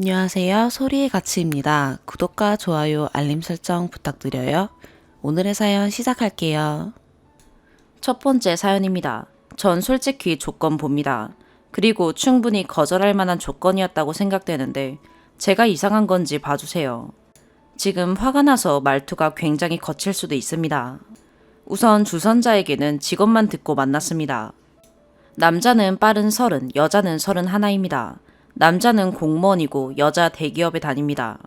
안녕하세요. 소리의 가치입니다. 구독과 좋아요, 알림 설정 부탁드려요. 오늘의 사연 시작할게요. 첫 번째 사연입니다. 전 솔직히 조건 봅니다. 그리고 충분히 거절할 만한 조건이었다고 생각되는데 제가 이상한 건지 봐주세요. 지금 화가 나서 말투가 굉장히 거칠 수도 있습니다. 우선 주선자에게는 직업만 듣고 만났습니다. 남자는 빠른 30, 여자는 31입니다. 남자는 공무원이고 여자 대기업에 다닙니다.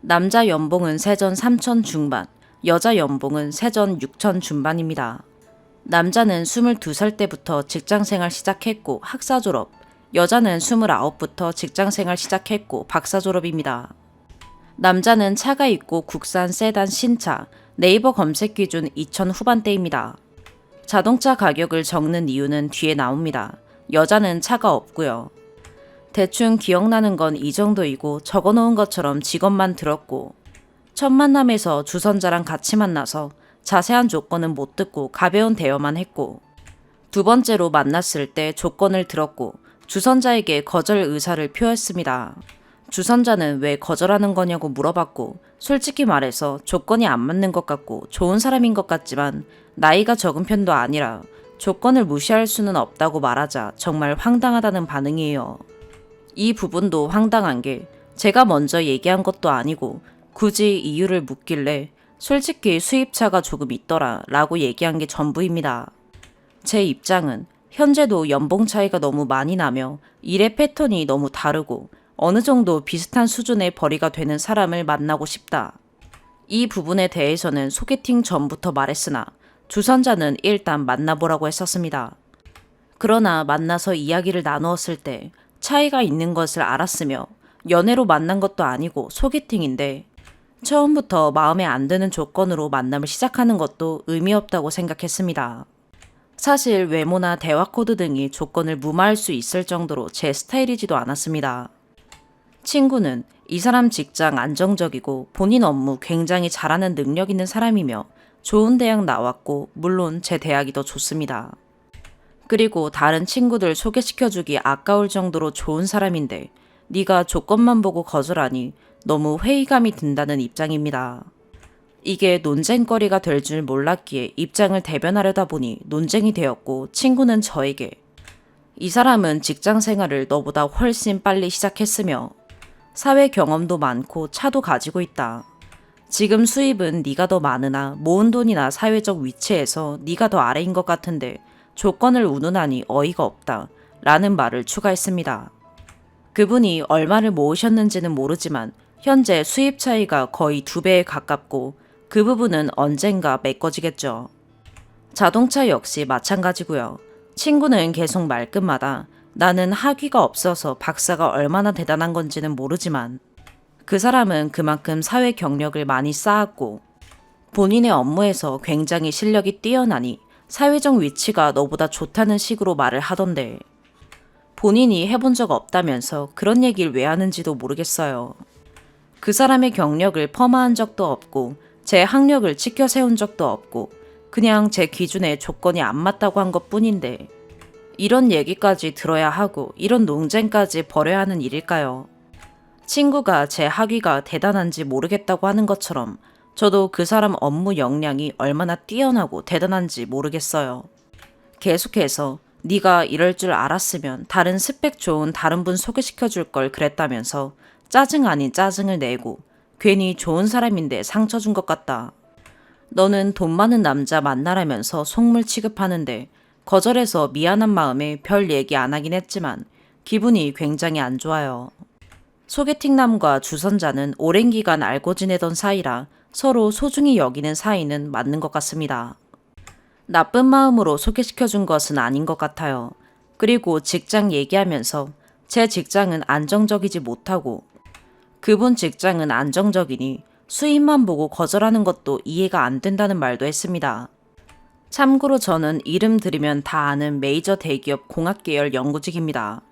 남자 연봉은 세전 3천 중반, 여자 연봉은 세전 6천 중반입니다. 남자는 22살 때부터 직장생활 시작했고 학사 졸업, 여자는 29부터 직장생활 시작했고 박사 졸업입니다. 남자는 차가 있고 국산 세단 신차, 네이버 검색 기준 2000 후반대입니다. 자동차 가격을 적는 이유는 뒤에 나옵니다. 여자는 차가 없고요. 대충 기억나는 건 이 정도이고 적어놓은 것처럼 직업만 들었고 첫 만남에서 주선자랑 같이 만나서 자세한 조건은 못 듣고 가벼운 대화만 했고 두 번째로 만났을 때 조건을 들었고 주선자에게 거절 의사를 표했습니다. 주선자는 왜 거절하는 거냐고 물어봤고 솔직히 말해서 조건이 안 맞는 것 같고 좋은 사람인 것 같지만 나이가 적은 편도 아니라 조건을 무시할 수는 없다고 말하자 정말 황당하다는 반응이에요. 이 부분도 황당한 게 제가 먼저 얘기한 것도 아니고 굳이 이유를 묻길래 솔직히 수입차가 조금 있더라 라고 얘기한 게 전부입니다. 제 입장은 현재도 연봉 차이가 너무 많이 나며 일의 패턴이 너무 다르고 어느 정도 비슷한 수준의 벌이가 되는 사람을 만나고 싶다. 이 부분에 대해서는 소개팅 전부터 말했으나 주선자는 일단 만나보라고 했었습니다. 그러나 만나서 이야기를 나누었을 때 차이가 있는 것을 알았으며 연애로 만난 것도 아니고 소개팅인데 처음부터 마음에 안 드는 조건으로 만남을 시작하는 것도 의미 없다고 생각했습니다. 사실 외모나 대화 코드 등이 조건을 무마할 수 있을 정도로 제 스타일이지도 않았습니다. 친구는 이 사람 직장 안정적이고 본인 업무 굉장히 잘하는 능력 있는 사람이며 좋은 대학 나왔고 물론 제 대학이 더 좋습니다. 그리고 다른 친구들 소개시켜주기 아까울 정도로 좋은 사람인데 네가 조건만 보고 거절하니 너무 회의감이 든다는 입장입니다. 이게 논쟁거리가 될 줄 몰랐기에 입장을 대변하려다 보니 논쟁이 되었고 친구는 저에게 이 사람은 직장 생활을 너보다 훨씬 빨리 시작했으며 사회 경험도 많고 차도 가지고 있다. 지금 수입은 네가 더 많으나 모은 돈이나 사회적 위치에서 네가 더 아래인 것 같은데 조건을 운운하니 어이가 없다 라는 말을 추가했습니다. 그분이 얼마를 모으셨는지는 모르지만 현재 수입 차이가 거의 2배에 가깝고 그 부분은 언젠가 메꿔지겠죠. 자동차 역시 마찬가지고요. 친구는 계속 말끝마다 나는 학위가 없어서 박사가 얼마나 대단한 건지는 모르지만 그 사람은 그만큼 사회 경력을 많이 쌓았고 본인의 업무에서 굉장히 실력이 뛰어나니 사회적 위치가 너보다 좋다는 식으로 말을 하던데 본인이 해본 적 없다면서 그런 얘기를 왜 하는지도 모르겠어요. 그 사람의 경력을 폄하한 적도 없고 제 학력을 치켜 세운 적도 없고 그냥 제 기준에 조건이 안 맞다고 한 것뿐인데 이런 얘기까지 들어야 하고 이런 논쟁까지 벌여야 하는 일일까요? 친구가 제 학위가 대단한지 모르겠다고 하는 것처럼 저도 그 사람 업무 역량이 얼마나 뛰어나고 대단한지 모르겠어요. 계속해서 네가 이럴 줄 알았으면 다른 스펙 좋은 다른 분 소개시켜 줄 걸 그랬다면서 짜증 아닌 짜증을 내고 괜히 좋은 사람인데 상처 준 것 같다. 너는 돈 많은 남자 만나라면서 속물 취급하는데 거절해서 미안한 마음에 별 얘기 안 하긴 했지만 기분이 굉장히 안 좋아요. 소개팅남과 주선자는 오랜 기간 알고 지내던 사이라 서로 소중히 여기는 사이는 맞는 것 같습니다. 나쁜 마음으로 소개시켜준 것은 아닌 것 같아요. 그리고 직장 얘기하면서 제 직장은 안정적이지 못하고 그분 직장은 안정적이니 수입만 보고 거절하는 것도 이해가 안 된다는 말도 했습니다. 참고로 저는 이름 들으면 다 아는 메이저 대기업 공학계열 연구직입니다.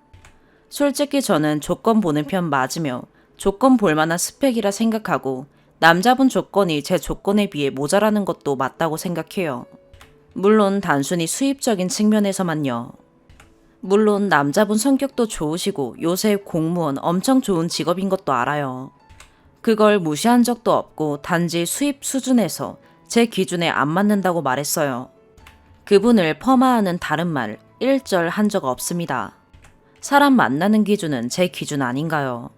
솔직히 저는 조건 보는 편 맞으며 조건 볼 만한 스펙이라 생각하고 남자분 조건이 제 조건에 비해 모자라는 것도 맞다고 생각해요. 물론 단순히 수입적인 측면에서만요. 물론 남자분 성격도 좋으시고 요새 공무원 엄청 좋은 직업인 것도 알아요. 그걸 무시한 적도 없고 단지 수입 수준에서 제 기준에 안 맞는다고 말했어요. 그분을 폄하하는 다른 말 일절 한 적 없습니다. 사람 만나는 기준은 제 기준 아닌가요?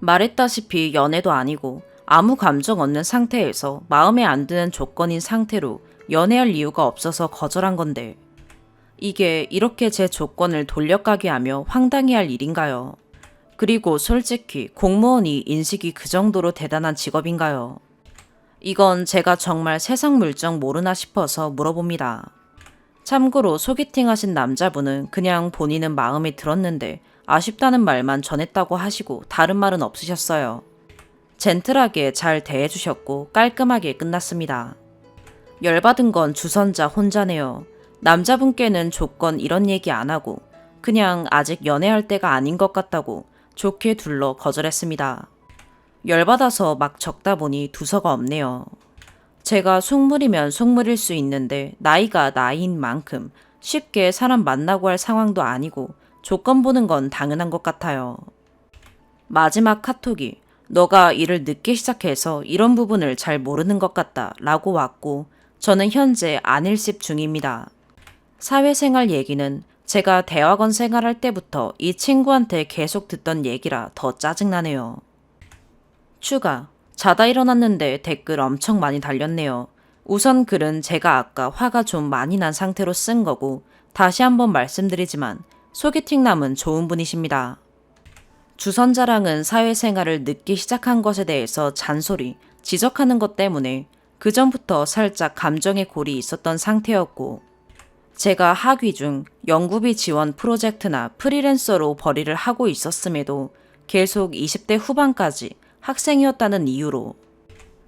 말했다시피 연애도 아니고 아무 감정 없는 상태에서 마음에 안 드는 조건인 상태로 연애할 이유가 없어서 거절한 건데 이게 이렇게 제 조건을 돌려가게 하며 황당해할 일인가요? 그리고 솔직히 공무원이 인식이 그 정도로 대단한 직업인가요? 이건 제가 정말 세상 물정 모르나 싶어서 물어봅니다. 참고로 소개팅 하신 남자분은 그냥 본인은 마음에 들었는데 아쉽다는 말만 전했다고 하시고 다른 말은 없으셨어요. 젠틀하게 잘 대해주셨고 깔끔하게 끝났습니다. 열받은 건 주선자 혼자네요. 남자분께는 조건 이런 얘기 안 하고 그냥 아직 연애할 때가 아닌 것 같다고 좋게 둘러 거절했습니다. 열받아서 막 적다 보니 두서가 없네요. 제가 속물이면 속물일 수 있는데 나이가 나이인 만큼 쉽게 사람 만나고 할 상황도 아니고 조건 보는 건 당연한 것 같아요. 마지막 카톡이 너가 일을 늦게 시작해서 이런 부분을 잘 모르는 것 같다 라고 왔고 저는 현재 안일십 중입니다. 사회생활 얘기는 제가 대학원 생활할 때부터 이 친구한테 계속 듣던 얘기라 더 짜증나네요. 추가. 자다 일어났는데 댓글 엄청 많이 달렸네요. 우선 글은 제가 아까 화가 좀 많이 난 상태로 쓴 거고 다시 한번 말씀드리지만 소개팅남은 좋은 분이십니다. 주선자랑은 사회생활을 늦게 시작한 것에 대해서 잔소리, 지적하는 것 때문에 그 전부터 살짝 감정의 골이 있었던 상태였고 제가 학위 중 연구비 지원 프로젝트나 프리랜서로 벌이를 하고 있었음에도 계속 20대 후반까지 학생이었다는 이유로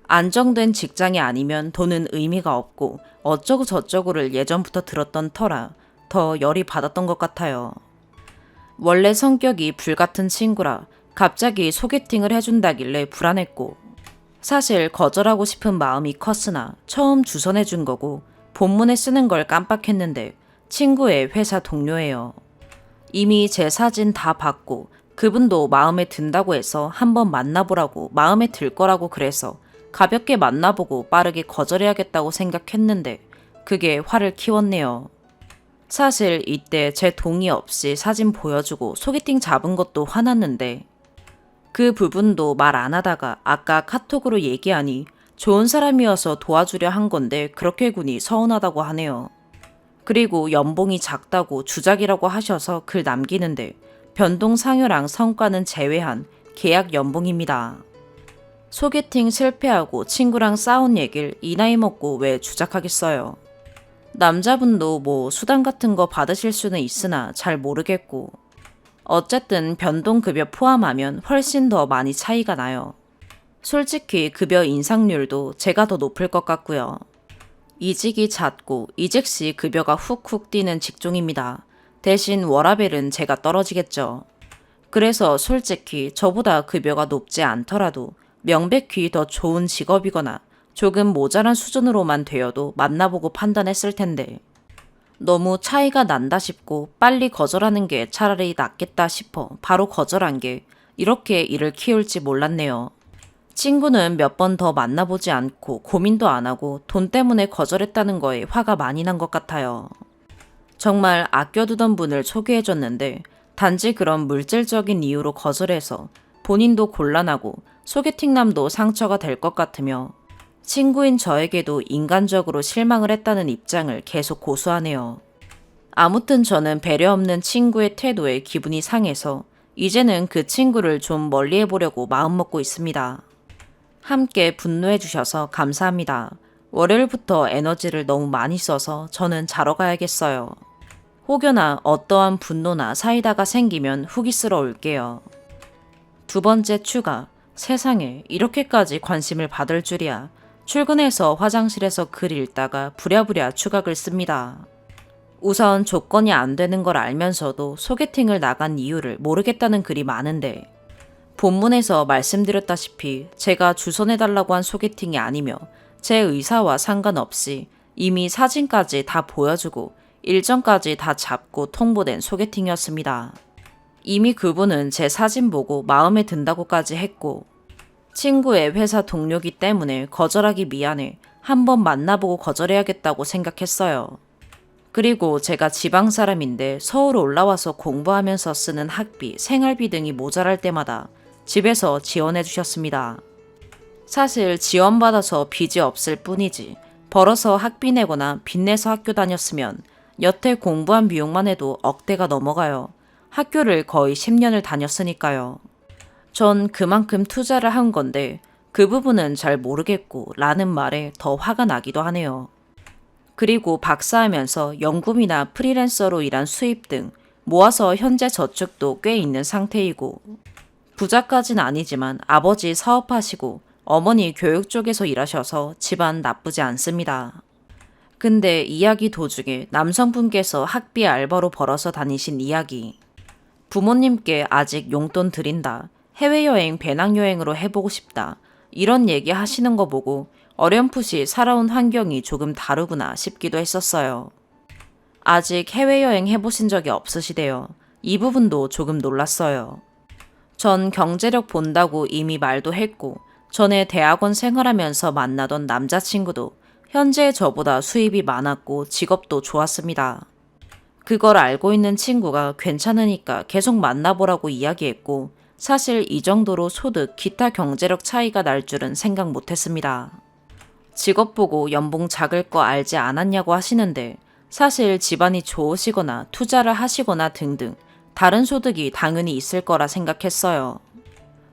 안정된 직장이 아니면 돈은 의미가 없고 어쩌고 저쩌고를 예전부터 들었던 터라 더 열이 받았던 것 같아요. 원래 성격이 불같은 친구라 갑자기 소개팅을 해준다길래 불안했고 사실 거절하고 싶은 마음이 컸으나 처음 주선해준 거고 본문에 쓰는 걸 깜빡했는데 친구의 회사 동료예요. 이미 제 사진 다 봤고 그분도 마음에 든다고 해서 한번 만나보라고 마음에 들 거라고 그래서 가볍게 만나보고 빠르게 거절해야겠다고 생각했는데 그게 화를 키웠네요. 사실 이때 제 동의 없이 사진 보여주고 소개팅 잡은 것도 화났는데 그 부분도 말 안 하다가 아까 카톡으로 얘기하니 좋은 사람이어서 도와주려 한 건데 그렇게 군이 서운하다고 하네요. 그리고 연봉이 작다고 주작이라고 하셔서 글 남기는데 변동상여랑 성과는 제외한 계약 연봉입니다. 소개팅 실패하고 친구랑 싸운 얘길 이 나이 먹고 왜 주작하겠어요. 남자분도 뭐 수당 같은 거 받으실 수는 있으나 잘 모르겠고 어쨌든 변동급여 포함하면 훨씬 더 많이 차이가 나요. 솔직히 급여 인상률도 제가 더 높을 것 같고요. 이직이 잦고 이직 시 급여가 훅훅 뛰는 직종입니다. 대신 워라밸은 제가 떨어지겠죠. 그래서 솔직히 저보다 급여가 높지 않더라도 명백히 더 좋은 직업이거나 조금 모자란 수준으로만 되어도 만나보고 판단했을 텐데 너무 차이가 난다 싶고 빨리 거절하는 게 차라리 낫겠다 싶어 바로 거절한 게 이렇게 일을 키울지 몰랐네요. 친구는 몇 번 더 만나보지 않고 고민도 안 하고 돈 때문에 거절했다는 거에 화가 많이 난 것 같아요. 정말 아껴두던 분을 소개해줬는데 단지 그런 물질적인 이유로 거절해서 본인도 곤란하고 소개팅남도 상처가 될 것 같으며 친구인 저에게도 인간적으로 실망을 했다는 입장을 계속 고수하네요. 아무튼 저는 배려 없는 친구의 태도에 기분이 상해서 이제는 그 친구를 좀 멀리 해보려고 마음먹고 있습니다. 함께 분노해 주셔서 감사합니다. 월요일부터 에너지를 너무 많이 써서 저는 자러 가야겠어요. 혹여나 어떠한 분노나 사이다가 생기면 후기스러울게요. 두 번째 추가. 세상에 이렇게까지 관심을 받을 줄이야. 출근해서 화장실에서 글 읽다가 부랴부랴 추가글 씁니다. 우선 조건이 안 되는 걸 알면서도 소개팅을 나간 이유를 모르겠다는 글이 많은데 본문에서 말씀드렸다시피 제가 주선해달라고 한 소개팅이 아니며 제 의사와 상관없이 이미 사진까지 다 보여주고 일정까지 다 잡고 통보된 소개팅이었습니다. 이미 그분은 제 사진 보고 마음에 든다고까지 했고 친구의 회사 동료기 때문에 거절하기 미안해 한번 만나보고 거절해야겠다고 생각했어요. 그리고 제가 지방 사람인데 서울 올라와서 공부하면서 쓰는 학비, 생활비 등이 모자랄 때마다 집에서 지원해 주셨습니다. 사실 지원받아서 빚이 없을 뿐이지 벌어서 학비 내거나 빚내서 학교 다녔으면 여태 공부한 비용만 해도 억대가 넘어가요. 학교를 거의 10년을 다녔으니까요. 전 그만큼 투자를 한 건데 그 부분은 잘 모르겠고 라는 말에 더 화가 나기도 하네요. 그리고 박사하면서 연금이나 프리랜서로 일한 수입 등 모아서 현재 저축도 꽤 있는 상태이고 부자까진 아니지만 아버지 사업하시고 어머니 교육 쪽에서 일하셔서 집안 나쁘지 않습니다. 근데 이야기 도중에 남성분께서 학비 알바로 벌어서 다니신 이야기. 부모님께 아직 용돈 드린다. 해외여행 배낭여행으로 해보고 싶다. 이런 얘기 하시는 거 보고 어렴풋이 살아온 환경이 조금 다르구나 싶기도 했었어요. 아직 해외여행 해보신 적이 없으시대요. 이 부분도 조금 놀랐어요. 전 경제력 본다고 이미 말도 했고 전에 대학원 생활하면서 만나던 남자친구도 현재 저보다 수입이 많았고 직업도 좋았습니다. 그걸 알고 있는 친구가 괜찮으니까 계속 만나보라고 이야기했고 사실 이 정도로 소득, 기타 경제력 차이가 날 줄은 생각 못했습니다. 직업 보고 연봉 작을 거 알지 않았냐고 하시는데 사실 집안이 좋으시거나 투자를 하시거나 등등 다른 소득이 당연히 있을 거라 생각했어요.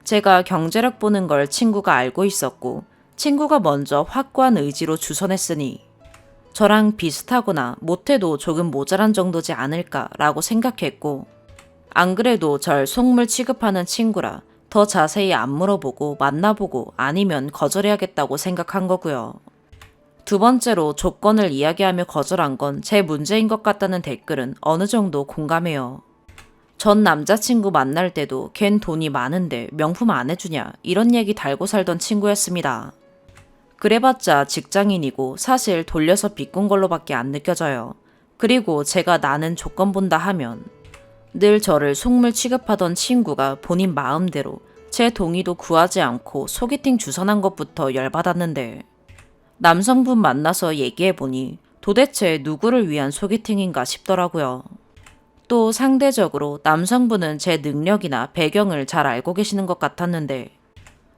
제가 경제력 보는 걸 친구가 알고 있었고 친구가 먼저 확고한 의지로 주선했으니 저랑 비슷하거나 못해도 조금 모자란 정도지 않을까라고 생각했고 안 그래도 절 속물 취급하는 친구라 더 자세히 안 물어보고 만나보고 아니면 거절해야겠다고 생각한 거고요. 두 번째로 조건을 이야기하며 거절한 건 제 문제인 것 같다는 댓글은 어느 정도 공감해요. 전 남자친구 만날 때도 걘 돈이 많은데 명품 안 해주냐 이런 얘기 달고 살던 친구였습니다. 그래봤자 직장인이고 사실 돌려서 비꾼 걸로밖에 안 느껴져요. 그리고 제가 나는 조건 본다 하면 늘 저를 속물 취급하던 친구가 본인 마음대로 제 동의도 구하지 않고 소개팅 주선한 것부터 열받았는데 남성분 만나서 얘기해보니 도대체 누구를 위한 소개팅인가 싶더라고요. 또 상대적으로 남성분은 제 능력이나 배경을 잘 알고 계시는 것 같았는데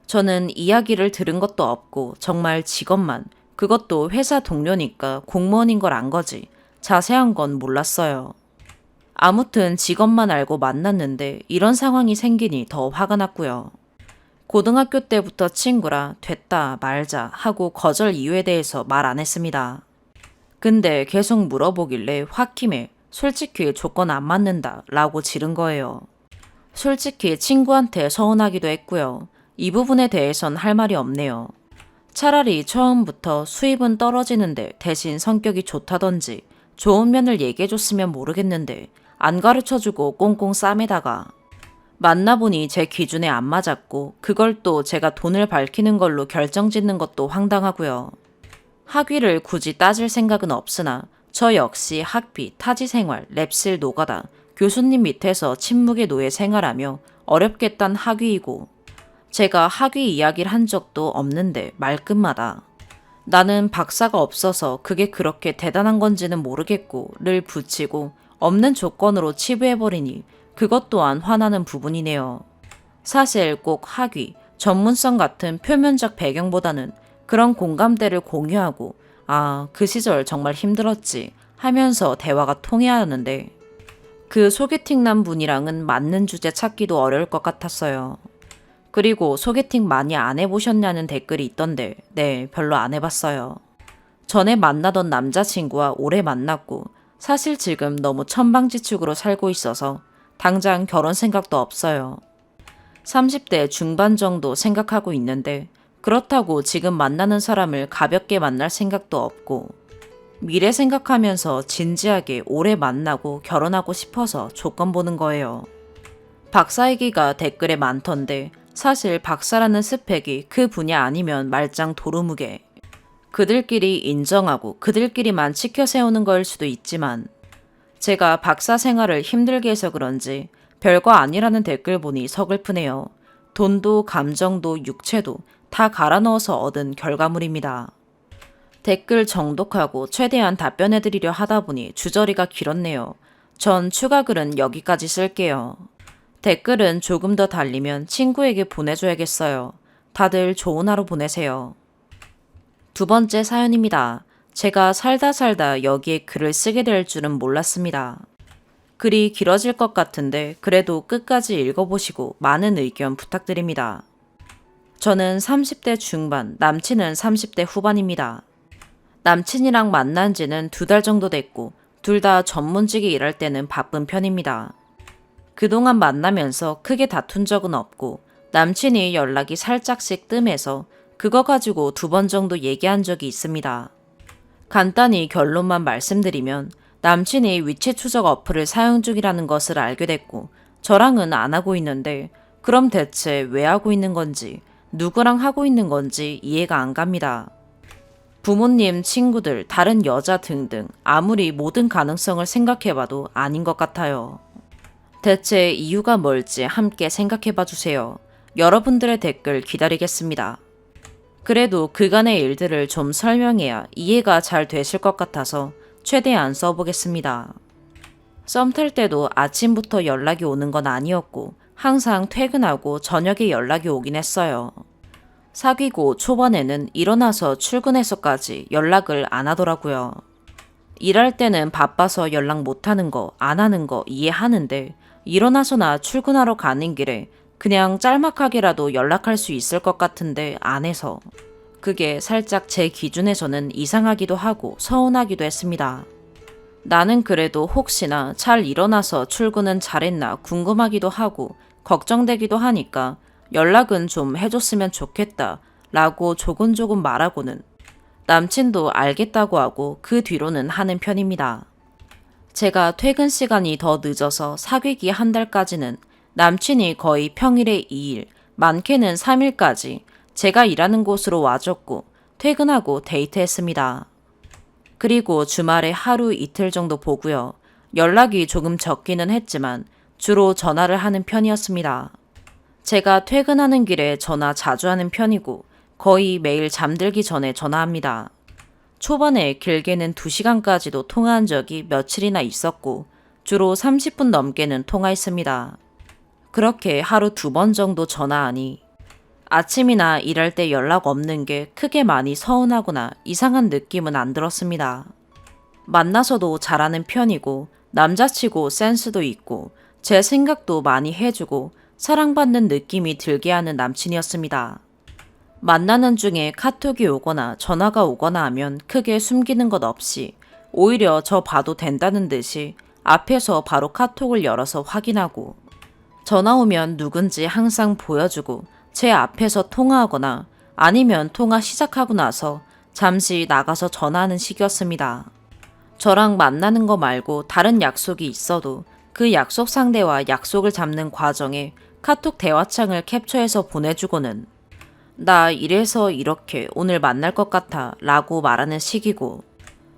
저는 이야기를 들은 것도 없고 정말 직업만, 그것도 회사 동료니까 공무원인 걸 안 거지 자세한 건 몰랐어요. 아무튼 직업만 알고 만났는데 이런 상황이 생기니 더 화가 났고요. 고등학교 때부터 친구라 됐다 말자 하고 거절 이유에 대해서 말 안 했습니다. 근데 계속 물어보길래 홧김에 솔직히 조건 안 맞는다 라고 지른 거예요. 솔직히 친구한테 서운하기도 했고요. 이 부분에 대해선 할 말이 없네요. 차라리 처음부터 수입은 떨어지는데 대신 성격이 좋다던지 좋은 면을 얘기해줬으면 모르겠는데 안 가르쳐주고 꽁꽁 싸매다가 만나보니 제 기준에 안 맞았고 그걸 또 제가 돈을 밝히는 걸로 결정짓는 것도 황당하고요. 학위를 굳이 따질 생각은 없으나 저 역시 학비, 타지생활, 랩실 노가다, 교수님 밑에서 침묵의 노예 생활하며 어렵게 딴 학위이고 제가 학위 이야기를 한 적도 없는데 말끝마다 나는 박사가 없어서 그게 그렇게 대단한 건지는 모르겠고 를 붙이고 없는 조건으로 치부해버리니 그것 또한 화나는 부분이네요. 사실 꼭 학위, 전문성 같은 표면적 배경보다는 그런 공감대를 공유하고 그 시절 정말 힘들었지 하면서 대화가 통해야 하는데 그 소개팅 난 분이랑은 맞는 주제 찾기도 어려울 것 같았어요. 그리고 소개팅 많이 안 해보셨냐는 댓글이 있던데 네, 별로 안 해봤어요. 전에 만나던 남자친구와 오래 만났고 사실 지금 너무 천방지축으로 살고 있어서 당장 결혼 생각도 없어요. 30대 중반 정도 생각하고 있는데 그렇다고 지금 만나는 사람을 가볍게 만날 생각도 없고 미래 생각하면서 진지하게 오래 만나고 결혼하고 싶어서 조건 보는 거예요. 박사 얘기가 댓글에 많던데 사실 박사라는 스펙이 그 분야 아니면 말짱 도루묵에 그들끼리 인정하고 그들끼리만 치켜 세우는 거일 수도 있지만 제가 박사 생활을 힘들게 해서 그런지 별거 아니라는 댓글 보니 서글프네요. 돈도 감정도 육체도 다 갈아 넣어서 얻은 결과물입니다. 댓글 정독하고 최대한 답변해드리려 하다 보니 주저리가 길었네요. 전 추가 글은 여기까지 쓸게요. 댓글은 조금 더 달리면 친구에게 보내줘야겠어요. 다들 좋은 하루 보내세요. 두 번째 사연입니다. 제가 살다 여기에 글을 쓰게 될 줄은 몰랐습니다. 글이 길어질 것 같은데 그래도 끝까지 읽어보시고 많은 의견 부탁드립니다. 저는 30대 중반, 남친은 30대 후반입니다. 남친이랑 만난 지는 2달 정도 됐고 둘 다 전문직에 일할 때는 바쁜 편입니다. 그동안 만나면서 크게 다툰 적은 없고 남친이 연락이 살짝씩 뜸해서 그거 가지고 2번 정도 얘기한 적이 있습니다. 간단히 결론만 말씀드리면 남친이 위치 추적 어플을 사용 중이라는 것을 알게 됐고 저랑은 안 하고 있는데 그럼 대체 왜 하고 있는 건지 누구랑 하고 있는 건지 이해가 안 갑니다. 부모님, 친구들, 다른 여자 등등 아무리 모든 가능성을 생각해봐도 아닌 것 같아요. 대체 이유가 뭘지 함께 생각해봐 주세요. 여러분들의 댓글 기다리겠습니다. 그래도 그간의 일들을 좀 설명해야 이해가 잘 되실 것 같아서 최대한 써보겠습니다. 썸 탈 때도 아침부터 연락이 오는 건 아니었고 항상 퇴근하고 저녁에 연락이 오긴 했어요. 사귀고 초반에는 일어나서 출근해서까지 연락을 안 하더라고요. 일할 때는 바빠서 연락 못하는 거, 안 하는 거 이해하는데 일어나서나 출근하러 가는 길에 그냥 짤막하게라도 연락할 수 있을 것 같은데 안 해서 그게 살짝 제 기준에서는 이상하기도 하고 서운하기도 했습니다. 나는 그래도 혹시나 잘 일어나서 출근은 잘했나 궁금하기도 하고 걱정되기도 하니까 연락은 좀 해줬으면 좋겠다 라고 조곤조곤 말하고는 남친도 알겠다고 하고 그 뒤로는 하는 편입니다. 제가 퇴근 시간이 더 늦어서 사귀기 한 달까지는 남친이 거의 평일에 2일, 많게는 3일까지 제가 일하는 곳으로 와줬고 퇴근하고 데이트했습니다. 그리고 주말에 하루 이틀 정도 보고요. 연락이 조금 적기는 했지만 주로 전화를 하는 편이었습니다. 제가 퇴근하는 길에 전화 자주 하는 편이고 거의 매일 잠들기 전에 전화합니다. 초반에 길게는 2시간까지도 통화한 적이 며칠이나 있었고 주로 30분 넘게는 통화했습니다. 그렇게 하루 2번 정도 전화하니 아침이나 일할 때 연락 없는 게 크게 많이 서운하거나 이상한 느낌은 안 들었습니다. 만나서도 잘하는 편이고 남자치고 센스도 있고 제 생각도 많이 해주고 사랑받는 느낌이 들게 하는 남친이었습니다. 만나는 중에 카톡이 오거나 전화가 오거나 하면 크게 숨기는 것 없이 오히려 저 봐도 된다는 듯이 앞에서 바로 카톡을 열어서 확인하고 전화 오면 누군지 항상 보여주고 제 앞에서 통화하거나 아니면 통화 시작하고 나서 잠시 나가서 전화하는 식이었습니다. 저랑 만나는 거 말고 다른 약속이 있어도 그 약속 상대와 약속을 잡는 과정에 카톡 대화창을 캡처해서 보내주고는 나 이래서 이렇게 오늘 만날 것 같아 라고 말하는 식이고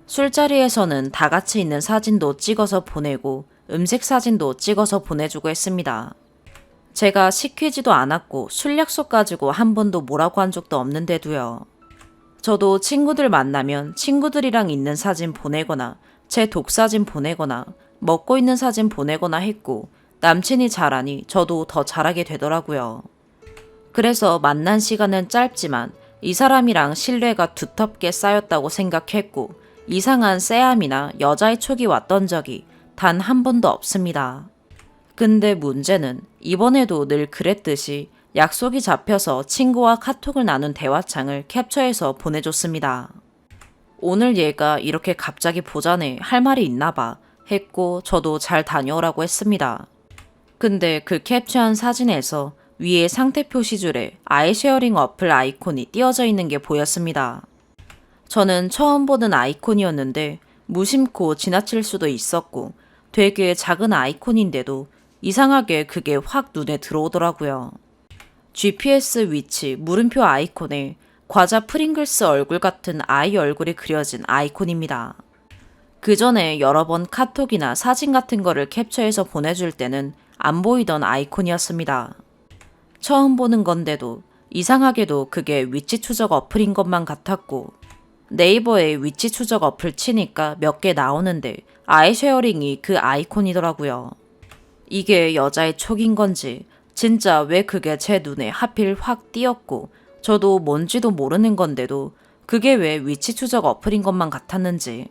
술자리에서는 다 같이 있는 사진도 찍어서 보내고 음식 사진도 찍어서 보내주고 했습니다. 제가 시키지도 않았고 술 약속 가지고 한 번도 뭐라고 한 적도 없는데도요. 저도 친구들 만나면 친구들이랑 있는 사진 보내거나 제 독사진 보내거나 먹고 있는 사진 보내거나 했고 남친이 잘하니 저도 더 잘하게 되더라고요. 그래서 만난 시간은 짧지만 이 사람이랑 신뢰가 두텁게 쌓였다고 생각했고 이상한 쎄함이나 여자의 촉이 왔던 적이 단 한 번도 없습니다. 근데 문제는 이번에도 늘 그랬듯이 약속이 잡혀서 친구와 카톡을 나눈 대화창을 캡처해서 보내줬습니다. 오늘 얘가 이렇게 갑자기 보자네 할 말이 있나 봐 했고 저도 잘 다녀오라고 했습니다. 근데 그 캡처한 사진에서 위에 상태 표시줄에 아이쉐어링 어플 아이콘이 띄어져 있는 게 보였습니다. 저는 처음 보는 아이콘이었는데 무심코 지나칠 수도 있었고 되게 작은 아이콘인데도 이상하게 그게 확 눈에 들어오더라고요. GPS 위치 물음표 아이콘에 과자 프링글스 얼굴 같은 아이 얼굴이 그려진 아이콘입니다. 그 전에 여러 번 카톡이나 사진 같은 거를 캡처해서 보내줄 때는 안 보이던 아이콘이었습니다. 처음 보는 건데도 이상하게도 그게 위치 추적 어플인 것만 같았고, 네이버에 위치 추적 어플 치니까 몇 개 나오는데 아이쉐어링이 그 아이콘이더라고요. 이게 여자의 촉인 건지 진짜 왜 그게 제 눈에 하필 확 띄었고, 저도 뭔지도 모르는 건데도 그게 왜 위치 추적 어플인 것만 같았는지,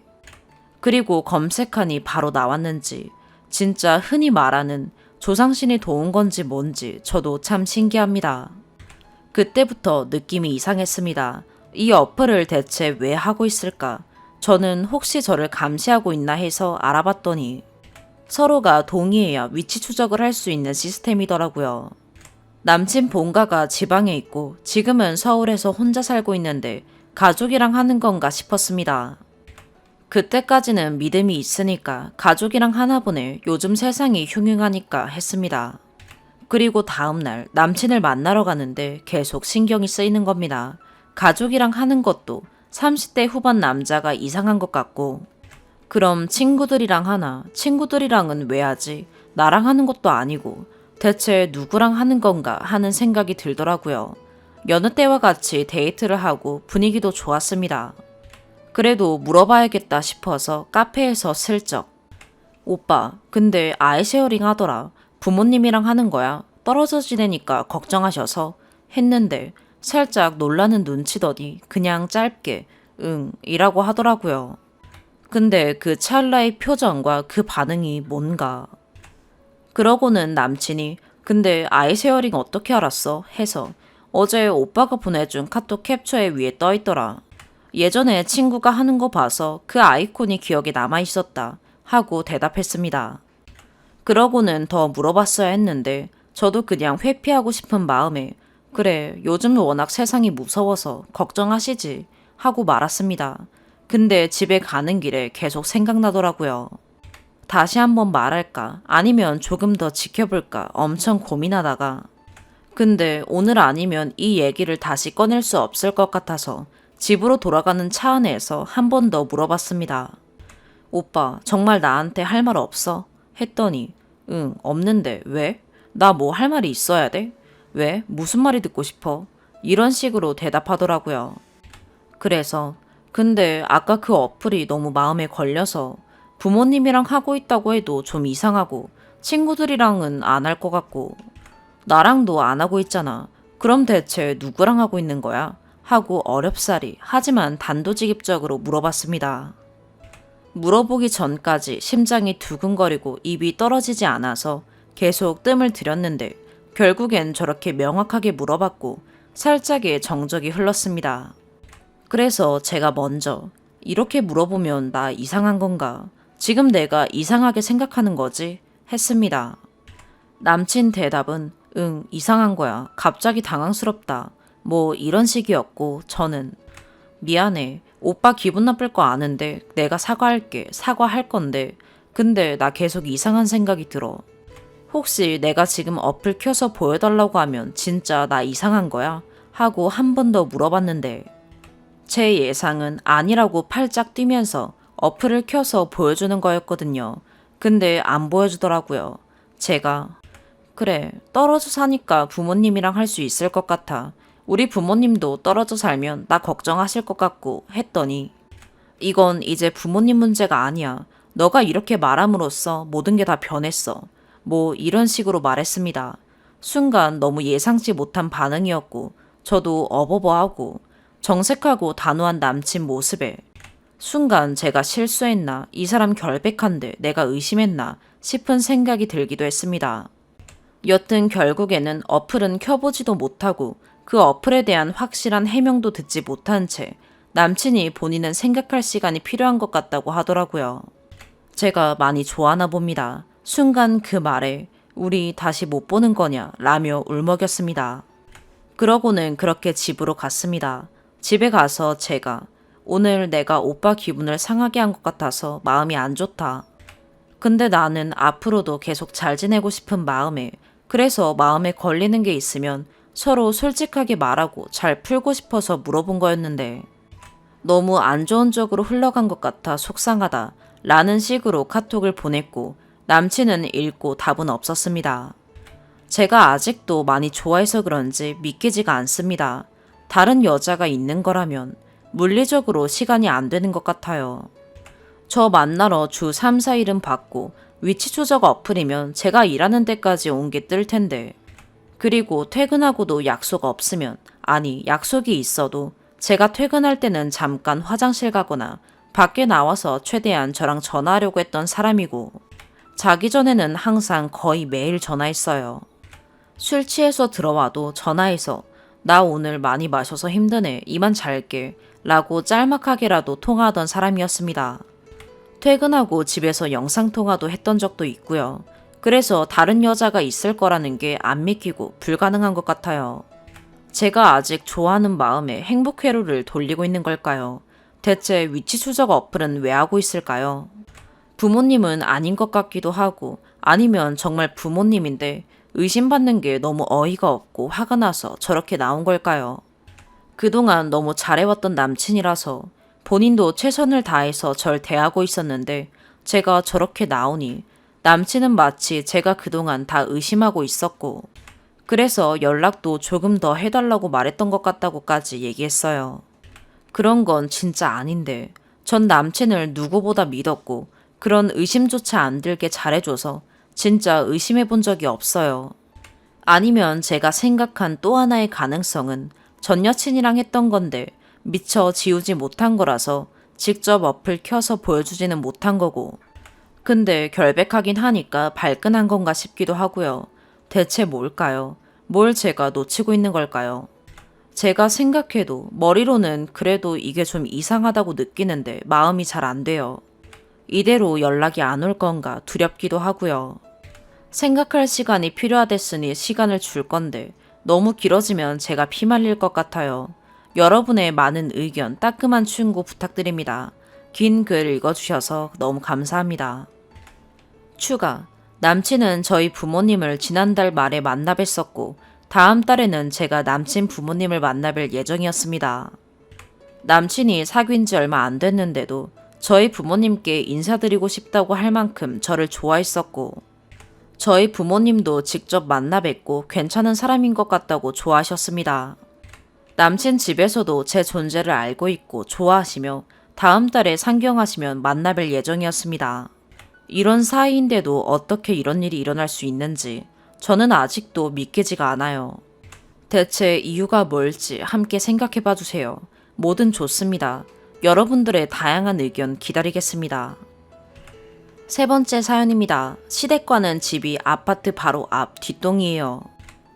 그리고 검색하니 바로 나왔는지, 진짜 흔히 말하는 조상신이 도운 건지 뭔지 저도 참 신기합니다. 그때부터 느낌이 이상했습니다. 이 어플을 대체 왜 하고 있을까? 저는 혹시 저를 감시하고 있나 해서 알아봤더니 서로가 동의해야 위치 추적을 할 수 있는 시스템이더라고요. 남친 본가가 지방에 있고 지금은 서울에서 혼자 살고 있는데 가족이랑 하는 건가 싶었습니다. 그때까지는 믿음이 있으니까 가족이랑 하나 보네, 요즘 세상이 흉흉하니까 했습니다. 그리고 다음날 남친을 만나러 가는데 계속 신경이 쓰이는 겁니다. 가족이랑 하는 것도 30대 후반 남자가 이상한 것 같고, 그럼 친구들이랑 하나, 친구들이랑은 왜 하지? 나랑 하는 것도 아니고 대체 누구랑 하는 건가 하는 생각이 들더라고요. 여느 때와 같이 데이트를 하고 분위기도 좋았습니다. 그래도 물어봐야겠다 싶어서 카페에서 슬쩍, 오빠, 근데 아이쉐어링 하더라. 부모님이랑 하는 거야. 떨어져 지내니까 걱정하셔서 했는데 살짝 놀라는 눈치더니 그냥 짧게 응 이라고 하더라고요. 근데 그 찰나의 표정과 그 반응이 뭔가. 그러고는 남친이 근데 아이쉐어링 어떻게 알았어? 해서 어제 오빠가 보내준 카톡 캡처에 위에 떠있더라. 예전에 친구가 하는 거 봐서 그 아이콘이 기억에 남아있었다 하고 대답했습니다. 그러고는 더 물어봤어야 했는데 저도 그냥 회피하고 싶은 마음에 그래, 요즘 워낙 세상이 무서워서 걱정하시지 하고 말았습니다. 근데 집에 가는 길에 계속 생각나더라고요. 다시 한번 말할까 아니면 조금 더 지켜볼까 엄청 고민하다가, 근데 오늘 아니면 이 얘기를 다시 꺼낼 수 없을 것 같아서 집으로 돌아가는 차 안에서 한 번 더 물어봤습니다. 오빠, 정말 나한테 할 말 없어? 했더니 응, 없는데 왜? 나 뭐 할 말이 있어야 돼? 왜? 무슨 말이 듣고 싶어? 이런 식으로 대답하더라고요. 그래서 근데 아까 그 어플이 너무 마음에 걸려서 부모님이랑 하고 있다고 해도 좀 이상하고 친구들이랑은 안 할 것 같고 나랑도 안 하고 있잖아. 그럼 대체 누구랑 하고 있는 거야? 하고 어렵사리 하지만 단도직입적으로 물어봤습니다. 물어보기 전까지 심장이 두근거리고 입이 떨어지지 않아서 계속 뜸을 들였는데 결국엔 저렇게 명확하게 물어봤고 살짝의 정적이 흘렀습니다. 그래서 제가 먼저 이렇게 물어보면 나 이상한 건가? 지금 내가 이상하게 생각하는 거지? 했습니다. 남친 대답은 응, 이상한 거야. 갑자기 당황스럽다. 뭐 이런 식이었고 저는 미안해. 오빠 기분 나쁠 거 아는데 내가 사과할게. 사과할 건데 근데 나 계속 이상한 생각이 들어. 혹시 내가 지금 어플 켜서 보여달라고 하면 진짜 나 이상한 거야? 하고 한 번 더 물어봤는데 제 예상은 아니라고 팔짝 뛰면서 어플을 켜서 보여주는 거였거든요. 근데 안 보여주더라고요. 제가 그래, 떨어져 사니까 부모님이랑 할 수 있을 것 같아. 우리 부모님도 떨어져 살면 나 걱정하실 것 같고 했더니 이건 이제 부모님 문제가 아니야. 너가 이렇게 말함으로써 모든 게 다 변했어. 뭐 이런 식으로 말했습니다. 순간 너무 예상치 못한 반응이었고 저도 어버버하고 정색하고 단호한 남친 모습에 순간 제가 실수했나, 이 사람 결백한데 내가 의심했나 싶은 생각이 들기도 했습니다. 여튼 결국에는 어플은 켜보지도 못하고 그 어플에 대한 확실한 해명도 듣지 못한 채 남친이 본인은 생각할 시간이 필요한 것 같다고 하더라고요. 제가 많이 좋아하나 봅니다. 순간 그 말에 우리 다시 못 보는 거냐 라며 울먹였습니다. 그러고는 그렇게 집으로 갔습니다. 집에 가서 제가 오늘 내가 오빠 기분을 상하게 한 것 같아서 마음이 안 좋다. 근데 나는 앞으로도 계속 잘 지내고 싶은 마음에, 그래서 마음에 걸리는 게 있으면 서로 솔직하게 말하고 잘 풀고 싶어서 물어본 거였는데 너무 안 좋은 쪽으로 흘러간 것 같아 속상하다 라는 식으로 카톡을 보냈고 남친은 읽고 답은 없었습니다. 제가 아직도 많이 좋아해서 그런지 믿기지가 않습니다. 다른 여자가 있는 거라면 물리적으로 시간이 안 되는 것 같아요. 저 만나러 주 3, 4일은 받고 위치 조작 어플이면 제가 일하는 데까지 온 게 뜰 텐데, 그리고 퇴근하고도 약속 없으면, 아니 약속이 있어도 제가 퇴근할 때는 잠깐 화장실 가거나 밖에 나와서 최대한 저랑 전화하려고 했던 사람이고, 자기 전에는 항상 거의 매일 전화했어요. 술 취해서 들어와도 전화해서 나 오늘 많이 마셔서 힘드네, 이만 잘게 라고 짤막하게라도 통화하던 사람이었습니다. 퇴근하고 집에서 영상통화도 했던 적도 있고요. 그래서 다른 여자가 있을 거라는 게 안 믿기고 불가능한 것 같아요. 제가 아직 좋아하는 마음에 행복 회로를 돌리고 있는 걸까요? 대체 위치 추적 어플은 왜 하고 있을까요? 부모님은 아닌 것 같기도 하고, 아니면 정말 부모님인데 의심받는 게 너무 어이가 없고 화가 나서 저렇게 나온 걸까요? 그동안 너무 잘해왔던 남친이라서 본인도 최선을 다해서 절 대하고 있었는데 제가 저렇게 나오니 남친은 마치 제가 그동안 다 의심하고 있었고, 그래서 연락도 조금 더 해달라고 말했던 것 같다고까지 얘기했어요. 그런 건 진짜 아닌데 전 남친을 누구보다 믿었고 그런 의심조차 안 들게 잘해줘서 진짜 의심해 본 적이 없어요. 아니면 제가 생각한 또 하나의 가능성은 전 여친이랑 했던 건데 미처 지우지 못한 거라서 직접 어플 켜서 보여주지는 못한 거고, 근데 결백하긴 하니까 발끈한 건가 싶기도 하고요. 대체 뭘까요? 뭘 제가 놓치고 있는 걸까요? 제가 생각해도 머리로는 그래도 이게 좀 이상하다고 느끼는데 마음이 잘 안 돼요. 이대로 연락이 안 올 건가 두렵기도 하고요. 생각할 시간이 필요하댔으니 시간을 줄 건데 너무 길어지면 제가 피말릴 것 같아요. 여러분의 많은 의견, 따끔한 충고 부탁드립니다. 긴 글 읽어주셔서 너무 감사합니다. 추가. 남친은 저희 부모님을 지난달 말에 만나 뵀었고 다음 달에는 제가 남친 부모님을 만나 뵐 예정이었습니다. 남친이 사귄 지 얼마 안 됐는데도 저희 부모님께 인사드리고 싶다고 할 만큼 저를 좋아했었고, 저희 부모님도 직접 만나 뵙고 괜찮은 사람인 것 같다고 좋아하셨습니다. 남친 집에서도 제 존재를 알고 있고 좋아하시며 다음 달에 상경하시면 만나 뵐 예정이었습니다. 이런 사이인데도 어떻게 이런 일이 일어날 수 있는지 저는 아직도 믿기지가 않아요. 대체 이유가 뭘지 함께 생각해 봐 주세요. 뭐든 좋습니다. 여러분들의 다양한 의견 기다리겠습니다. 세 번째 사연입니다. 시댁과는 집이 아파트 바로 앞 뒷동이에요.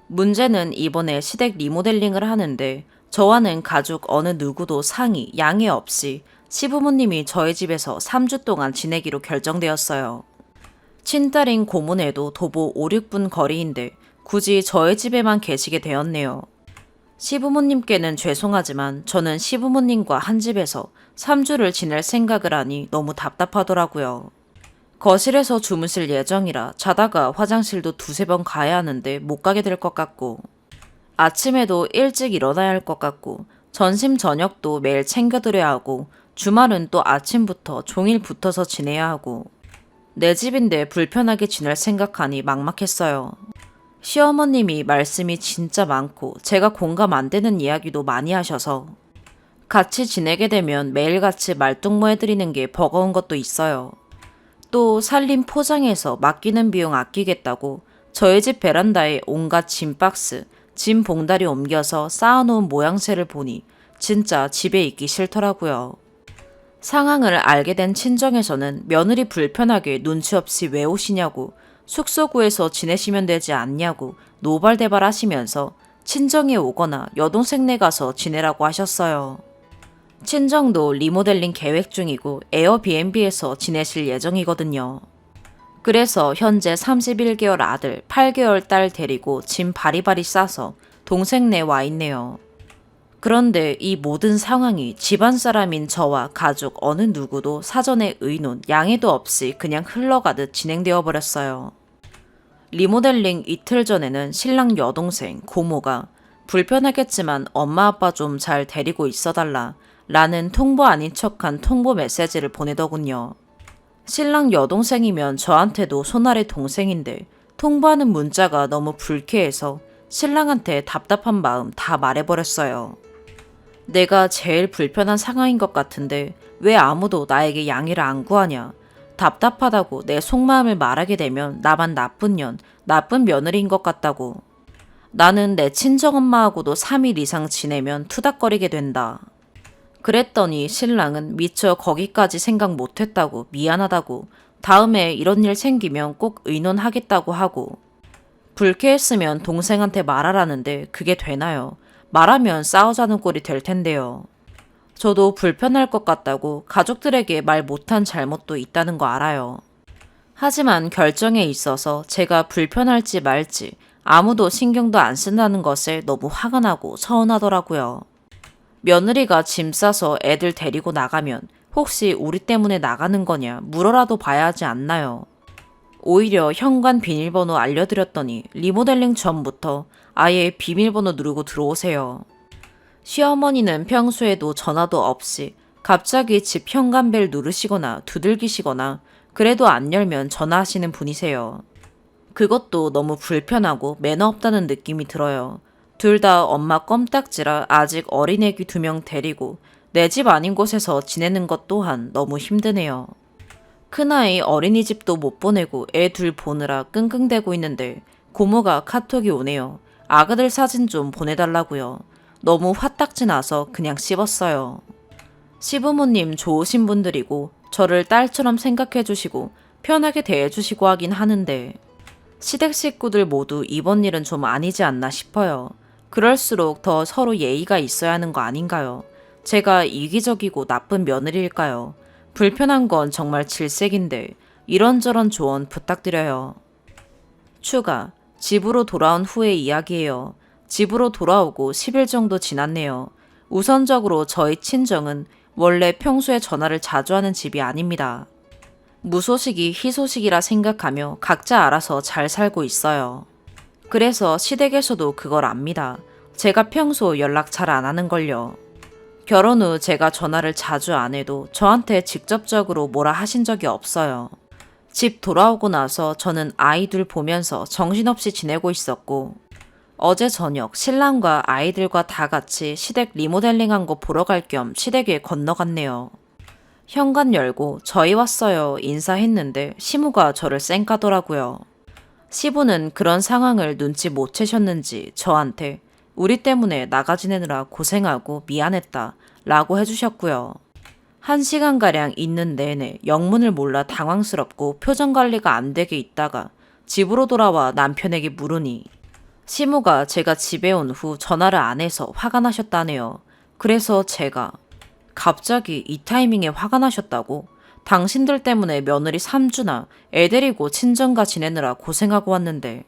문제는 이번에 시댁 리모델링을 하는데 저와는 가족 어느 누구도 상의, 양해 없이 시부모님이 저희 집에서 3주 동안 지내기로 결정되었어요. 친딸인 고모네도 도보 5, 6분 거리인데 굳이 저희 집에만 계시게 되었네요. 시부모님께는 죄송하지만 저는 시부모님과 한 집에서 3주를 지낼 생각을 하니 너무 답답하더라고요. 거실에서 주무실 예정이라 자다가 화장실도 두세 번 가야 하는데 못 가게 될 것 같고, 아침에도 일찍 일어나야 할 것 같고, 점심 저녁도 매일 챙겨드려야 하고, 주말은 또 아침부터 종일 붙어서 지내야 하고, 내 집인데 불편하게 지낼 생각하니 막막했어요. 시어머님이 말씀이 진짜 많고 제가 공감 안 되는 이야기도 많이 하셔서 같이 지내게 되면 매일같이 말동무 해드리는 게 버거운 것도 있어요. 또 살림 포장해서 맡기는 비용 아끼겠다고 저희 집 베란다에 온갖 짐 박스, 짐 봉다리 옮겨서 쌓아놓은 모양새를 보니 진짜 집에 있기 싫더라고요. 상황을 알게 된 친정에서는 며느리 불편하게 눈치 없이 왜 오시냐고, 숙소 구해서 지내시면 되지 않냐고 노발대발 하시면서 친정에 오거나 여동생네 가서 지내라고 하셨어요. 친정도 리모델링 계획 중이고 에어비앤비에서 지내실 예정이거든요. 그래서 현재 31개월 아들, 8개월 딸 데리고 짐 바리바리 싸서 동생네 와 있네요. 그런데 이 모든 상황이 집안 사람인 저와 가족 어느 누구도 사전에 의논, 양해도 없이 그냥 흘러가듯 진행되어 버렸어요. 리모델링 이틀 전에는 신랑 여동생, 고모가 불편하겠지만 엄마 아빠 좀 잘 데리고 있어달라 라는 통보 아닌 척한 통보 메시지를 보내더군요. 신랑 여동생이면 저한테도 손아래 동생인데 통보하는 문자가 너무 불쾌해서 신랑한테 답답한 마음 다 말해버렸어요. 내가 제일 불편한 상황인 것 같은데 왜 아무도 나에게 양해를 안 구하냐. 답답하다고 내 속마음을 말하게 되면 나만 나쁜 년, 나쁜 며느리인 것 같다고. 나는 내 친정엄마하고도 3일 이상 지내면 투닥거리게 된다. 그랬더니 신랑은 미처 거기까지 생각 못했다고 미안하다고 다음에 이런 일 생기면 꼭 의논하겠다고 하고 불쾌했으면 동생한테 말하라는데 그게 되나요? 말하면 싸우자는 꼴이 될 텐데요. 저도 불편할 것 같다고 가족들에게 말 못한 잘못도 있다는 거 알아요. 하지만 결정에 있어서 제가 불편할지 말지 아무도 신경도 안 쓴다는 것에 너무 화가 나고 서운하더라고요. 며느리가 짐 싸서 애들 데리고 나가면 혹시 우리 때문에 나가는 거냐 물어라도 봐야 하지 않나요? 오히려 현관 비밀번호 알려드렸더니 리모델링 전부터 아예 비밀번호 누르고 들어오세요. 시어머니는 평소에도 전화도 없이 갑자기 집 현관벨 누르시거나 두들기시거나 그래도 안 열면 전화하시는 분이세요. 그것도 너무 불편하고 매너 없다는 느낌이 들어요. 둘 다 엄마 껌딱지라 아직 어린애기 2명 데리고 내 집 아닌 곳에서 지내는 것 또한 너무 힘드네요. 큰아이 어린이집도 못 보내고 애 둘 보느라 끙끙대고 있는데 고모가 카톡이 오네요. 아가들 사진 좀 보내달라고요. 너무 화딱지 나서 그냥 씹었어요. 시부모님 좋으신 분들이고 저를 딸처럼 생각해 주시고 편하게 대해 주시고 하긴 하는데 시댁 식구들 모두 이번 일은 좀 아니지 않나 싶어요. 그럴수록 더 서로 예의가 있어야 하는 거 아닌가요? 제가 이기적이고 나쁜 며느리일까요? 불편한 건 정말 질색인데 이런저런 조언 부탁드려요. 추가, 집으로 돌아온 후의 이야기예요. 집으로 돌아오고 10일 정도 지났네요. 우선적으로 저희 친정은 원래 평소에 전화를 자주 하는 집이 아닙니다. 무소식이 희소식이라 생각하며 각자 알아서 잘 살고 있어요. 그래서 시댁에서도 그걸 압니다. 제가 평소 연락 잘 안 하는 걸요. 결혼 후 제가 전화를 자주 안 해도 저한테 직접적으로 뭐라 하신 적이 없어요. 집 돌아오고 나서 저는 아이들 보면서 정신없이 지내고 있었고 어제 저녁 신랑과 아이들과 다 같이 시댁 리모델링한 거 보러 갈 겸 시댁에 건너갔네요. 현관 열고 저희 왔어요 인사했는데 시무가 저를 쌩까더라고요. 시부는 그런 상황을 눈치 못 채셨는지 저한테 우리 때문에 나가 지내느라 고생하고 미안했다 라고 해주셨고요. 1시간가량 있는 내내 영문을 몰라 당황스럽고 표정 관리가 안 되게 있다가 집으로 돌아와 남편에게 물으니 시무가 제가 집에 온 후 전화를 안 해서 화가 나셨다네요. 그래서 제가 갑자기 이 타이밍에 화가 나셨다고? 당신들 때문에 며느리 3주나 애 데리고 친정가 지내느라 고생하고 왔는데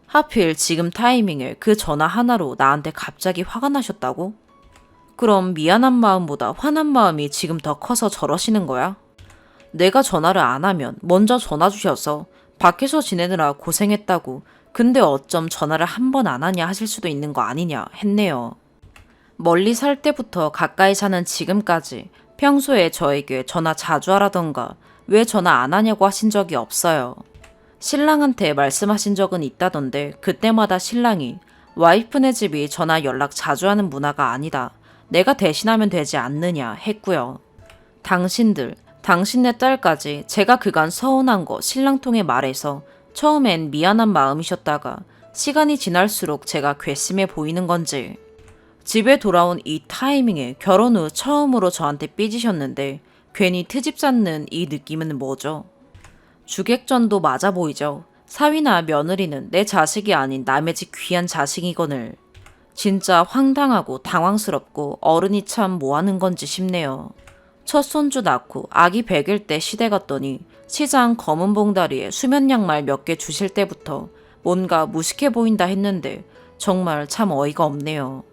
하필 지금 타이밍에 그 전화 하나로 나한테 갑자기 화가 나셨다고? 그럼 미안한 마음보다 화난 마음이 지금 더 커서 저러시는 거야? 내가 전화를 안 하면 먼저 전화 주셔서 밖에서 지내느라 고생했다고 근데 어쩜 전화를 한 번 안 하냐 하실 수도 있는 거 아니냐 했네요. 멀리 살 때부터 가까이 사는 지금까지 평소에 저에게 전화 자주 하라던가 왜 전화 안 하냐고 하신 적이 없어요. 신랑한테 말씀하신 적은 있다던데 그때마다 신랑이 와이프네 집이 전화 연락 자주 하는 문화가 아니다. 내가 대신하면 되지 않느냐 했고요. 당신네 딸까지 제가 그간 서운한 거 신랑 통해 말해서 처음엔 미안한 마음이셨다가 시간이 지날수록 제가 괘씸해 보이는 건지 집에 돌아온 이 타이밍에 결혼 후 처음으로 저한테 삐지셨는데 괜히 트집 잡는 이 느낌은 뭐죠? 주객전도 맞아 보이죠? 사위나 며느리는 내 자식이 아닌 남의 집 귀한 자식이거늘. 진짜 황당하고 당황스럽고 어른이 참 뭐하는 건지 싶네요. 첫 손주 낳고 아기 100일 때 시댁 갔더니 시장 검은 봉다리에 수면 양말 몇 개 주실 때부터 뭔가 무식해 보인다 했는데 정말 참 어이가 없네요.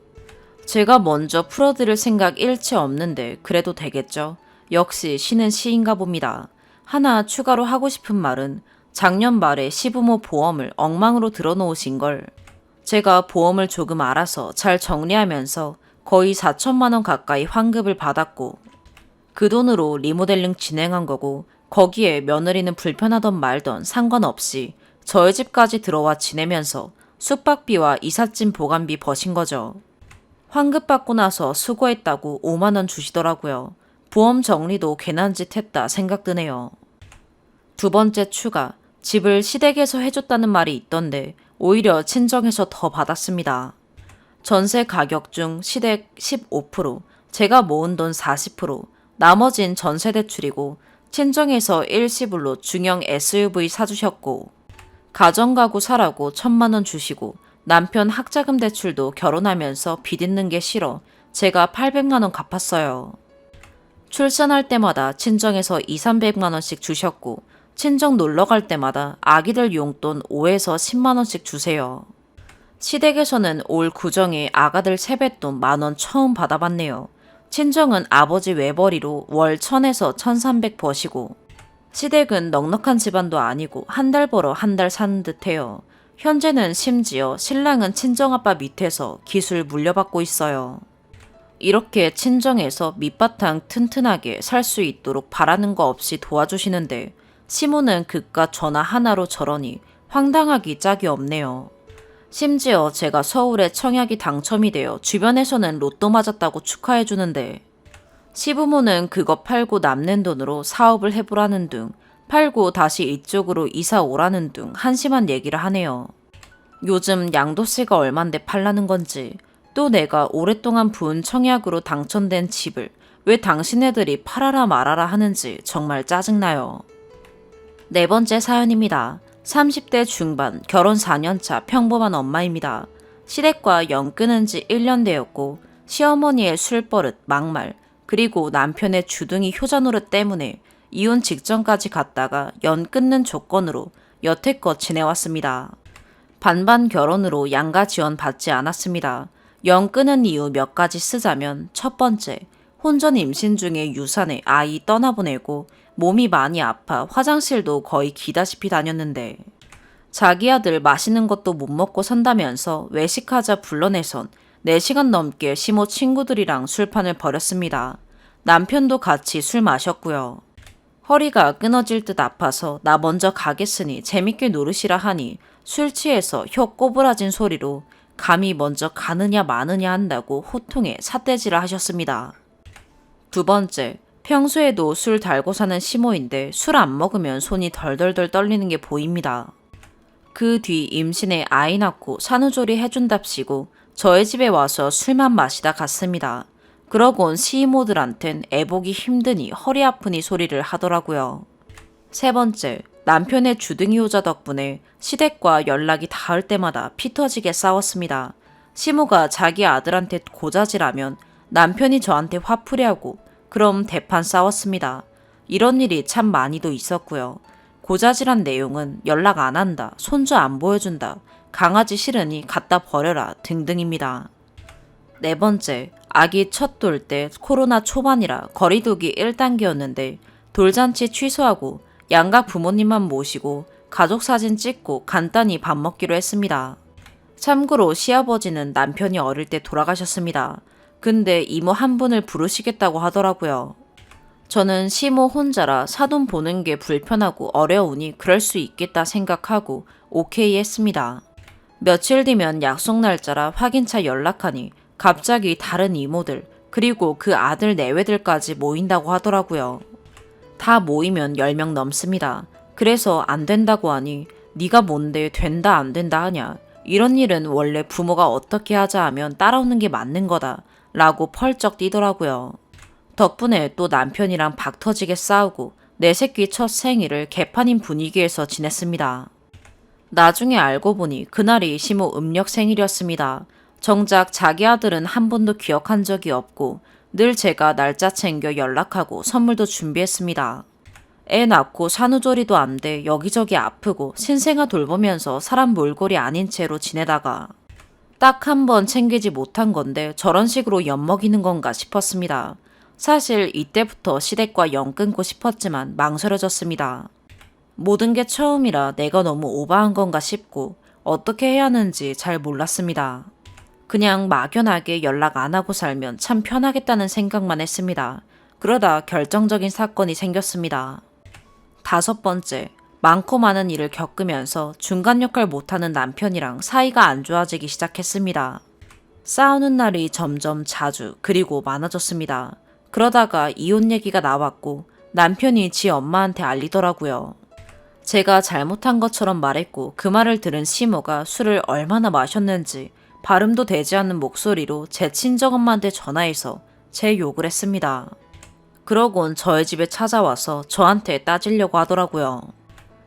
제가 먼저 풀어드릴 생각 일체 없는데 그래도 되겠죠? 역시 시는 시인가 봅니다. 하나 추가로 하고 싶은 말은 작년 말에 시부모 보험을 엉망으로 들어놓으신 걸 제가 보험을 조금 알아서 잘 정리하면서 거의 4천만 원 가까이 환급을 받았고 그 돈으로 리모델링 진행한 거고 거기에 며느리는 불편하던 말던 상관없이 저희 집까지 들어와 지내면서 숙박비와 이삿짐 보관비 버신 거죠. 환급 받고 나서 수고했다고 5만 원 주시더라고요. 보험 정리도 괜한 짓 했다 생각 드네요. 두 번째 추가, 집을 시댁에서 해줬다는 말이 있던데 오히려 친정에서 더 받았습니다. 전세 가격 중 시댁 15%, 제가 모은 돈 40%, 나머진 전세 대출이고 친정에서 일시불로 중형 SUV 사주셨고 가정가구 사라고 1,000만 원 주시고 남편 학자금 대출도 결혼하면서 빚 있는 게 싫어 제가 800만 원 갚았어요. 출산할 때마다 친정에서 2, 300만 원씩 주셨고 친정 놀러 갈 때마다 아기들 용돈 5에서 10만 원씩 주세요. 시댁에서는 올 구정에 아가들 세뱃돈 10,000원 처음 받아봤네요. 친정은 아버지 외벌이로 월 1,000에서 1,300 버시고 시댁은 넉넉한 집안도 아니고 한 달 벌어 한 달 사는 듯해요. 현재는 심지어 신랑은 친정아빠 밑에서 기술 물려받고 있어요. 이렇게 친정에서 밑바탕 튼튼하게 살 수 있도록 바라는 거 없이 도와주시는데 시모는 그깟 전화 하나로 저러니 황당하기 짝이 없네요. 심지어 제가 서울에 청약이 당첨이 되어 주변에서는 로또 맞았다고 축하해주는데 시부모는 그거 팔고 남는 돈으로 사업을 해보라는 둥, 팔고 다시 이쪽으로 이사 오라는 둥 한심한 얘기를 하네요. 요즘 양도세가 얼만데 팔라는 건지, 또 내가 오랫동안 부은 청약으로 당첨된 집을 왜 당신네들이 팔아라 말아라 하는지 정말 짜증나요. 네 번째 사연입니다. 30대 중반, 결혼 4년차 평범한 엄마입니다. 시댁과 연 끊은 지 1년 되었고 시어머니의 술버릇, 막말, 그리고 남편의 주둥이 효자 노릇 때문에 이혼 직전까지 갔다가 연 끊는 조건으로 여태껏 지내왔습니다. 반반 결혼으로 양가 지원 받지 않았습니다. 연 끊은 이유 몇 가지 쓰자면 첫 번째, 혼전 임신 중에 유산에 아이 떠나보내고 몸이 많이 아파 화장실도 거의 기다시피 다녔는데 자기 아들 맛있는 것도 못 먹고 산다면서 외식하자 불러내선 4시간 넘게 시모 친구들이랑 술판을 벌였습니다. 남편도 같이 술 마셨고요. 허리가 끊어질 듯 아파서 나 먼저 가겠으니 재밌게 노르시라 하니 술 취해서 혀 꼬부라진 소리로 감히 먼저 가느냐 마느냐 한다고 호통에 삿대질을 하셨습니다. 두 번째, 평소에도 술 달고 사는 시모인데 술 안 먹으면 손이 덜덜덜 떨리는 게 보입니다. 그 뒤 임신에 아이 낳고 산후조리 해준답시고 저희 집에 와서 술만 마시다 갔습니다. 그러곤 시이모들한텐 애보기 힘드니 허리 아프니 소리를 하더라고요. 세 번째, 남편의 주둥이 효자 덕분에 시댁과 연락이 닿을 때마다 피 터지게 싸웠습니다. 시모가 자기 아들한테 고자질하면 남편이 저한테 화풀이하고 그럼 대판 싸웠습니다. 이런 일이 참 많이도 있었고요. 고자질한 내용은 연락 안 한다, 손주 안 보여준다, 강아지 싫으니 갖다 버려라 등등입니다. 네 번째, 아기 첫 돌 때 코로나 초반이라 거리두기 1단계였는데 돌잔치 취소하고 양가 부모님만 모시고 가족 사진 찍고 간단히 밥 먹기로 했습니다. 참고로 시아버지는 남편이 어릴 때 돌아가셨습니다. 근데 이모 한 분을 부르시겠다고 하더라고요. 저는 시모 혼자라 사돈 보는 게 불편하고 어려우니 그럴 수 있겠다 생각하고 오케이 했습니다. 며칠 뒤면 약속 날짜라 확인차 연락하니 갑자기 다른 이모들 그리고 그 아들 내외들까지 모인다고 하더라고요. 다 모이면 10명 넘습니다. 그래서 안 된다고 하니 네가 뭔데 된다 안 된다 하냐. 이런 일은 원래 부모가 어떻게 하자 하면 따라오는 게 맞는 거다 라고 펄쩍 뛰더라고요. 덕분에 또 남편이랑 박 터지게 싸우고 내 새끼 첫 생일을 개판인 분위기에서 지냈습니다. 나중에 알고 보니 그날이 시모 음력 생일이었습니다. 정작 자기 아들은 한 번도 기억한 적이 없고 늘 제가 날짜 챙겨 연락하고 선물도 준비했습니다. 애 낳고 산후조리도 안 돼 여기저기 아프고 신생아 돌보면서 사람 몰골이 아닌 채로 지내다가 딱 한 번 챙기지 못한 건데 저런 식으로 엿먹이는 건가 싶었습니다. 사실 이때부터 시댁과 연 끊고 싶었지만 망설여졌습니다. 모든 게 처음이라 내가 너무 오버한 건가 싶고 어떻게 해야 하는지 잘 몰랐습니다. 그냥 막연하게 연락 안 하고 살면 참 편하겠다는 생각만 했습니다. 그러다 결정적인 사건이 생겼습니다. 5번째, 많고 많은 일을 겪으면서 중간 역할 못하는 남편이랑 사이가 안 좋아지기 시작했습니다. 싸우는 날이 점점 자주 그리고 많아졌습니다. 그러다가 이혼 얘기가 나왔고 남편이 지 엄마한테 알리더라고요. 제가 잘못한 것처럼 말했고 그 말을 들은 시모가 술을 얼마나 마셨는지 발음도 되지 않는 목소리로 제 친정엄마한테 전화해서 제 욕을 했습니다. 그러곤 저희 집에 찾아와서 저한테 따지려고 하더라고요.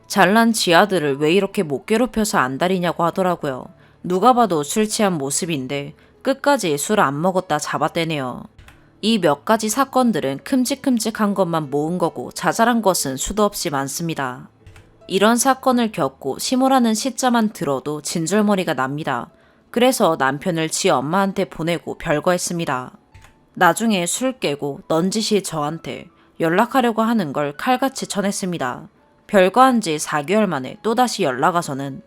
잘난 지 아들을 왜 이렇게 못 괴롭혀서 안달이냐고 하더라고요. 누가 봐도 술 취한 모습인데 끝까지 술 안 먹었다 잡아떼네요. 이 몇 가지 사건들은 큼직큼직한 것만 모은 거고 자잘한 것은 수도 없이 많습니다. 이런 사건을 겪고 시모라는 시자만 들어도 진절머리가 납니다. 그래서 남편을 지 엄마한테 보내고 별거했습니다. 나중에 술 깨고 넌지시 저한테 연락하려고 하는 걸 칼같이 쳐냈습니다. 별거한 지 4개월 만에 또다시 연락 와서는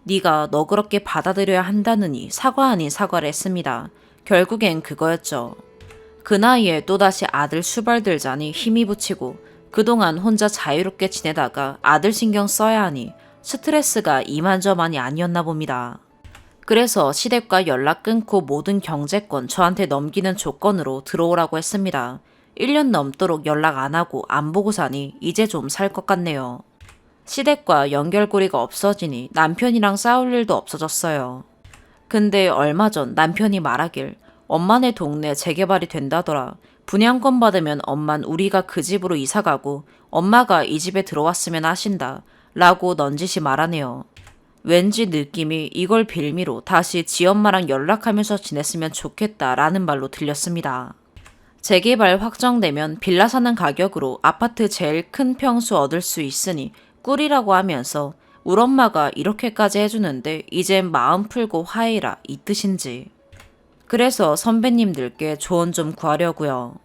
네가 너그럽게 받아들여야 한다느니 사과 아닌 사과를 했습니다. 결국엔 그거였죠. 그 나이에 또다시 아들 수발 들자니 힘이 붙이고 그동안 혼자 자유롭게 지내다가 아들 신경 써야 하니 스트레스가 이만저만이 아니었나 봅니다. 그래서 시댁과 연락 끊고 모든 경제권 저한테 넘기는 조건으로 들어오라고 했습니다. 1년 넘도록 연락 안 하고 안 보고 사니 이제 좀 살 것 같네요. 시댁과 연결고리가 없어지니 남편이랑 싸울 일도 없어졌어요. 근데 얼마 전 남편이 말하길 엄마네 동네 재개발이 된다더라. 분양권 받으면 엄만 우리가 그 집으로 이사가고 엄마가 이 집에 들어왔으면 하신다. 라고 넌지시 말하네요. 왠지 느낌이 이걸 빌미로 다시 지엄마랑 연락하면서 지냈으면 좋겠다라는 말로 들렸습니다. 재개발 확정되면 빌라 사는 가격으로 아파트 제일 큰 평수 얻을 수 있으니 꿀이라고 하면서 우리 엄마가 이렇게까지 해주는데 이젠 마음 풀고 화해라 이 뜻인지. 그래서 선배님들께 조언 좀 구하려고요.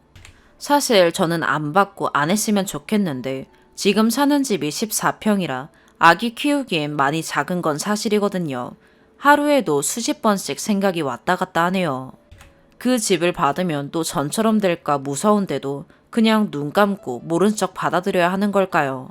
사실 저는 안 받고 안 했으면 좋겠는데 지금 사는 집이 14평이라 아기 키우기엔 많이 작은 건 사실이거든요. 하루에도 수십 번씩 생각이 왔다 갔다 하네요. 그 집을 받으면 또 전처럼 될까 무서운데도 그냥 눈 감고 모른 척 받아들여야 하는 걸까요?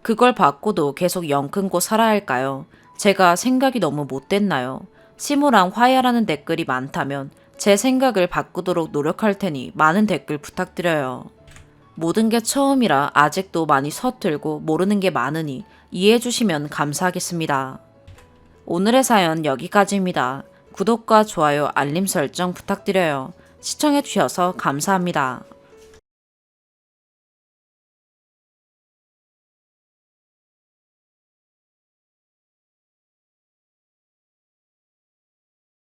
그걸 받고도 계속 영 끊고 살아야 할까요? 제가 생각이 너무 못됐나요? 시모랑 화해하라는 댓글이 많다면 제 생각을 바꾸도록 노력할 테니 많은 댓글 부탁드려요. 모든 게 처음이라 아직도 많이 서툴고 모르는 게 많으니 이해해 주시면 감사하겠습니다. 오늘의 사연 여기까지입니다. 구독과 좋아요, 알림 설정 부탁드려요. 시청해 주셔서 감사합니다.